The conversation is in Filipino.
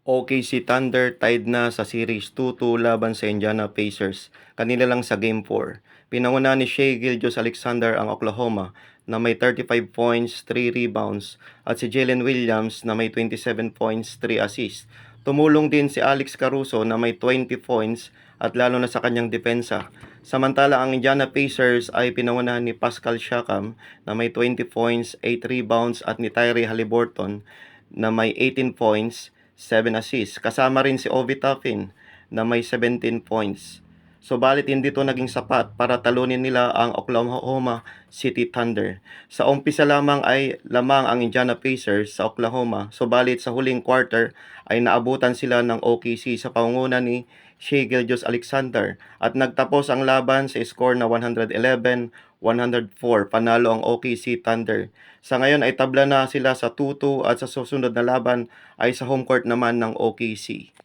OKC Thunder tied na sa Series 2-2 laban sa Indiana Pacers. Kanila lang sa Game 4. Pinanguna ni Shai Gilgeous-Alexander ang Oklahoma na may 35 points, 3 rebounds at si Jalen Williams na may 27 points, 3 assists. Tumulong din si Alex Caruso na may 20 points at lalo na sa kanyang depensa. Samantala ang Indiana Pacers ay pinangunahan ni Pascal Siakam na may 20 points, 8 rebounds at ni Tyrese Haliburton na may 18 points, 7 assists. Kasama rin si Obi Toppin na may 17 points. Subalit hindi ito naging sapat para talunin nila ang Oklahoma City Thunder. Sa umpisa lamang ay lamang ang Indiana Pacers sa Oklahoma. Subalit sa huling quarter ay naabutan sila ng OKC sa pangunguna ni Shai Gilgeous-Alexander at nagtapos ang laban sa score na 111-104. Panalo ang OKC Thunder. Sa ngayon ay tabla na sila sa 2-2 at sa susunod na laban ay sa home court naman ng OKC.